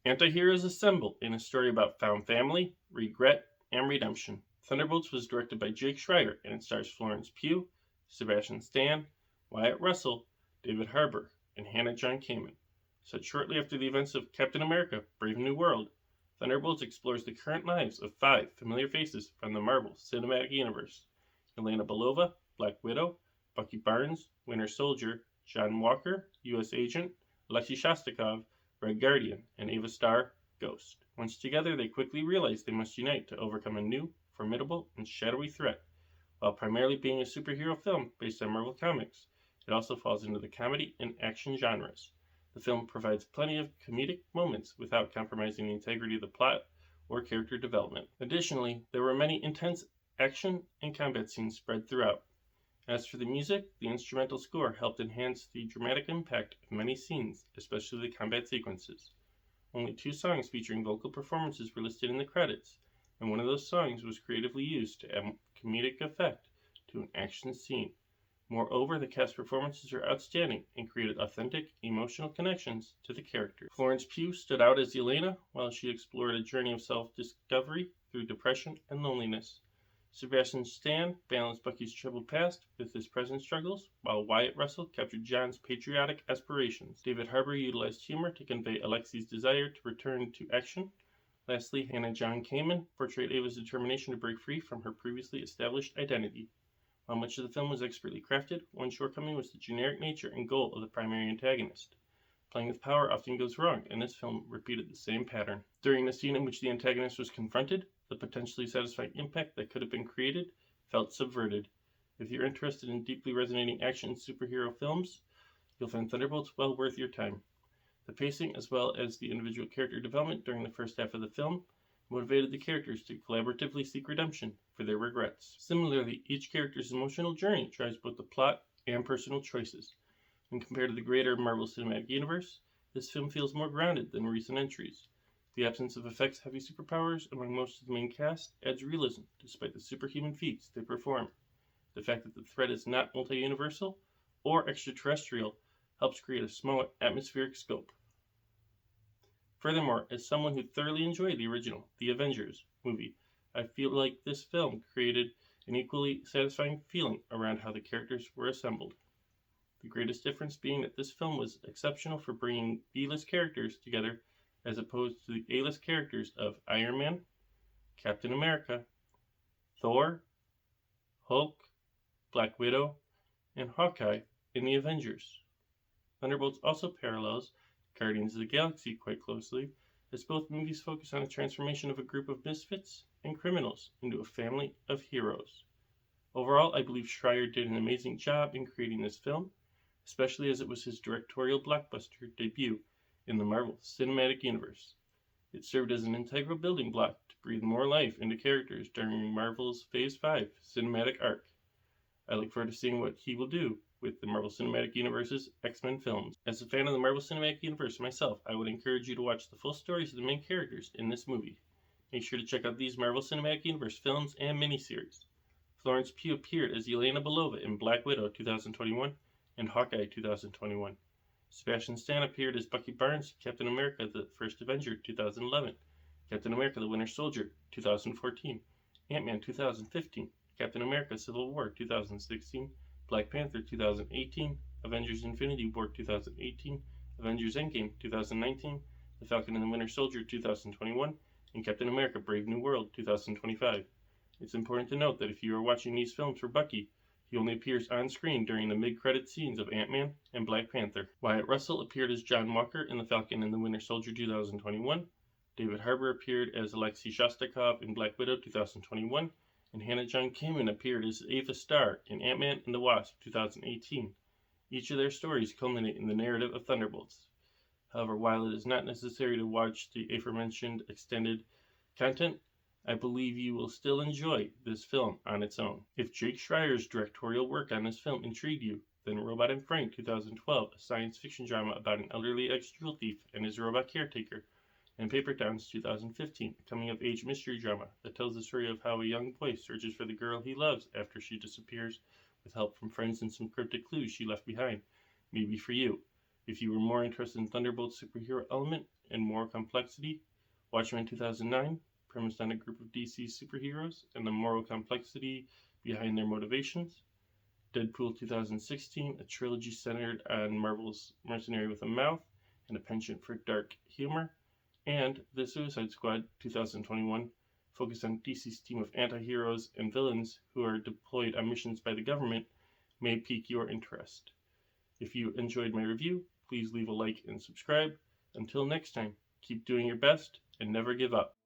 Antiheroes assemble in a story about found family, regret, and redemption. Thunderbolts was directed by Jake Schreier and it stars Florence Pugh, Sebastian Stan, Wyatt Russell, David Harbour, and Hannah John-Kamen. Set shortly after the events of Captain America: Brave New World, Thunderbolts explores the current lives of 5 familiar faces from the Marvel Cinematic Universe: Yelena Belova, Black Widow; Bucky Barnes, Winter Soldier; John Walker, U.S. Agent; Alexei Shostakov, Red Guardian; and Ava Starr, Ghost. Once together, they quickly realize they must unite to overcome a new, formidable, and shadowy threat. While primarily being a superhero film based on Marvel Comics, it also falls into the comedy and action genres. The film provides plenty of comedic moments without compromising the integrity of the plot or character development. Additionally, there were many intense action and combat scenes spread throughout. As for the music, the instrumental score helped enhance the dramatic impact of many scenes, especially the combat sequences. Only 2 songs featuring vocal performances were listed in the credits, and one of those songs was creatively used to add comedic effect to an action scene. Moreover, the cast performances are outstanding and created authentic, emotional connections to the characters. Florence Pugh stood out as Yelena, while she explored a journey of self-discovery through depression and loneliness. Sebastian Stan balanced Bucky's troubled past with his present struggles, while Wyatt Russell captured John's patriotic aspirations. David Harbour utilized humor to convey Alexei's desire to return to action. Lastly, Hannah John-Kamen portrayed Ava's determination to break free from her previously established identity. While much of the film was expertly crafted, one shortcoming was the generic nature and goal of the primary antagonist. Playing with power often goes wrong, and this film repeated the same pattern. During the scene in which the antagonist was confronted, the potentially satisfying impact that could have been created felt subverted. If you're interested in deeply resonating action and superhero films, you'll find Thunderbolts well worth your time. The pacing, as well as the individual character development during the first half of the film, motivated the characters to collaboratively seek redemption for their regrets. Similarly, each character's emotional journey drives both the plot and personal choices. When compared to the greater Marvel Cinematic Universe, this film feels more grounded than recent entries. The absence of effects-heavy superpowers among most of the main cast adds realism despite the superhuman feats they perform. The fact that the threat is not multi-universal or extraterrestrial helps create a small atmospheric scope. Furthermore, as someone who thoroughly enjoyed the original The Avengers movie, I feel like this film created an equally satisfying feeling around how the characters were assembled. The greatest difference being that this film was exceptional for bringing B-list characters together as opposed to the A-list characters of Iron Man, Captain America, Thor, Hulk, Black Widow, and Hawkeye in the Avengers. Thunderbolts also parallels Guardians of the Galaxy quite closely, as both movies focus on a transformation of a group of misfits and criminals into a family of heroes. Overall, I believe Schreier did an amazing job in creating this film, especially as it was his directorial blockbuster debut in the Marvel Cinematic Universe. It served as an integral building block to breathe more life into characters during Marvel's Phase 5 cinematic arc. I look forward to seeing what he will do with the Marvel Cinematic Universe's X-Men films. As a fan of the Marvel Cinematic Universe myself, I would encourage you to watch the full stories of the main characters in this movie. Make sure to check out these Marvel Cinematic Universe films and miniseries. Florence Pugh appeared as Yelena Belova in Black Widow 2021 and Hawkeye 2021. Sebastian Stan appeared as Bucky Barnes, Captain America: The First Avenger 2011, Captain America: The Winter Soldier 2014, Ant-Man 2015, Captain America: Civil War 2016, Black Panther 2018, Avengers: Infinity War 2018, Avengers: Endgame 2019, The Falcon and the Winter Soldier 2021, and Captain America: Brave New World 2025. It's important to note that if you are watching these films for Bucky, he only appears on screen during the mid-credit scenes of Ant-Man and Black Panther. Wyatt Russell appeared as John Walker in The Falcon and the Winter Soldier 2021. David Harbour appeared as Alexei Shostakov in Black Widow 2021. And Hannah John-Kamen appeared as Ava Starr in Ant-Man and the Wasp 2018. Each of their stories culminate in the narrative of Thunderbolts. However, while it is not necessary to watch the aforementioned extended content, I believe you will still enjoy this film on its own. If Jake Schreier's directorial work on this film intrigued you, then Robot and Frank 2012, a science fiction drama about an elderly ex-jewel thief and his robot caretaker, and Paper Towns 2015, a coming-of-age mystery drama that tells the story of how a young boy searches for the girl he loves after she disappears with help from friends and some cryptic clues she left behind, may be for you. If you were more interested in Thunderbolt's superhero element, and moral complexity. Watchmen 2009, premised on a group of DC superheroes and the moral complexity behind their motivations. Deadpool 2016, a trilogy centered on Marvel's mercenary with a mouth and a penchant for dark humor. And The Suicide Squad 2021, focused on DC's team of anti-heroes and villains who are deployed on missions by the government, may pique your interest. If you enjoyed my review, please leave a like and subscribe. Until next time, keep doing your best and never give up.